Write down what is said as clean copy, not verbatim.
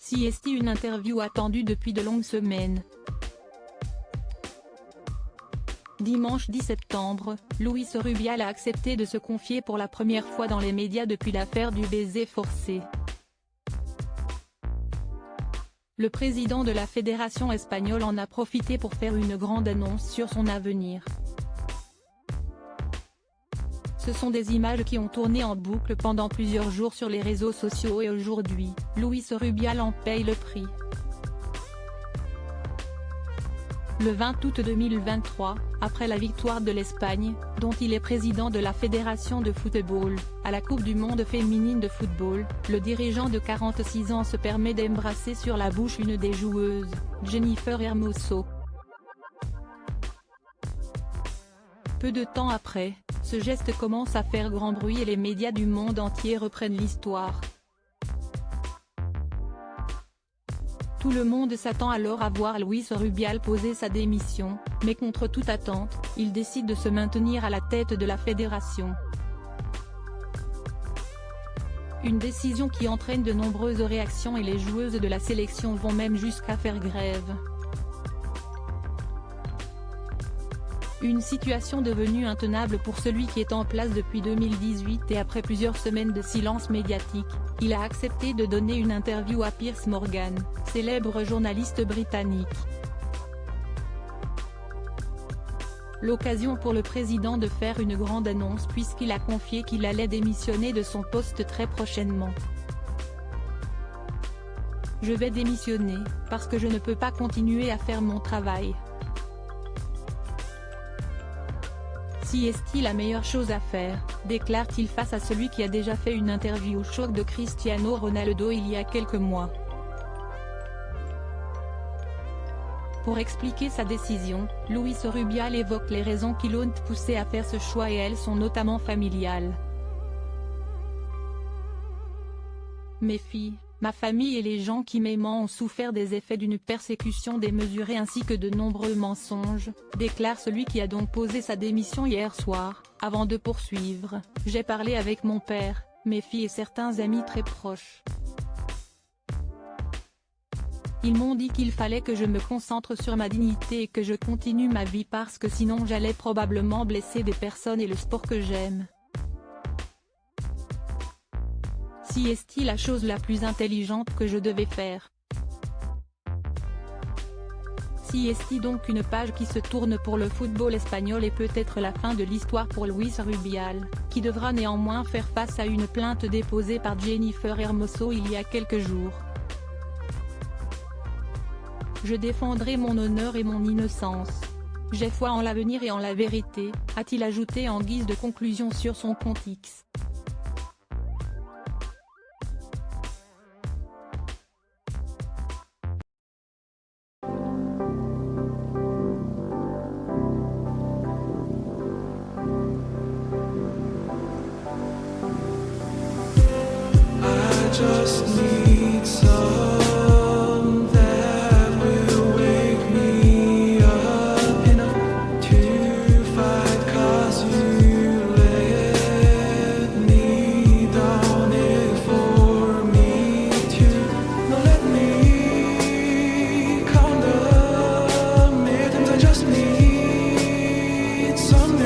CST, une interview attendue depuis de longues semaines. Dimanche 10 septembre, Luis Rubial a accepté de se confier pour la première fois dans les médias depuis l'affaire du baiser forcé. Le président de la fédération espagnole en a profité pour faire une grande annonce sur son avenir. Ce sont des images qui ont tourné en boucle pendant plusieurs jours sur les réseaux sociaux et aujourd'hui, Luis Rubial en paye le prix. Le 20 août 2023, après la victoire de l'Espagne, dont il est président de la Fédération de football, à la Coupe du monde féminine de football, le dirigeant de 46 ans se permet d'embrasser sur la bouche une des joueuses, Jennifer Hermoso. Peu de temps après, ce geste commence à faire grand bruit et les médias du monde entier reprennent l'histoire. Tout le monde s'attend alors à voir Luis Rubial poser sa démission, mais contre toute attente, il décide de se maintenir à la tête de la fédération. Une décision qui entraîne de nombreuses réactions et les joueuses de la sélection vont même jusqu'à faire grève. Une situation devenue intenable pour celui qui est en place depuis 2018 et après plusieurs semaines de silence médiatique, il a accepté de donner une interview à Piers Morgan, célèbre journaliste britannique. L'occasion pour le président de faire une grande annonce puisqu'il a confié qu'il allait démissionner de son poste très prochainement. « Je vais démissionner, parce que je ne peux pas continuer à faire mon travail. Si est-il la meilleure chose à faire, déclare-t-il face à celui qui a déjà fait une interview choc de Cristiano Ronaldo il y a quelques mois. Pour expliquer sa décision, Luis Rubial évoque les raisons qui l'ont poussé à faire ce choix et elles sont notamment familiales. Mes filles, ma famille et les gens qui m'aiment ont souffert des effets d'une persécution démesurée ainsi que de nombreux mensonges, déclare celui qui a donc posé sa démission hier soir, avant de poursuivre. J'ai parlé avec mon père, mes filles et certains amis très proches. Ils m'ont dit qu'il fallait que je me concentre sur ma dignité et que je continue ma vie parce que sinon j'allais probablement blesser des personnes et le sport que j'aime. Si est-il la chose la plus intelligente que je devais faire? Si est-il donc une page qui se tourne pour le football espagnol et peut-être la fin de l'histoire pour Luis Rubial, qui devra néanmoins faire face à une plainte déposée par Jennifer Hermoso il y a quelques jours. Je défendrai mon honneur et mon innocence. J'ai foi en l'avenir et en la vérité, a-t-il ajouté en guise de conclusion sur son compte X. Just need some that will wake me up enough to fight, 'cause you let me down it for me to not let me count the minutes. I just need some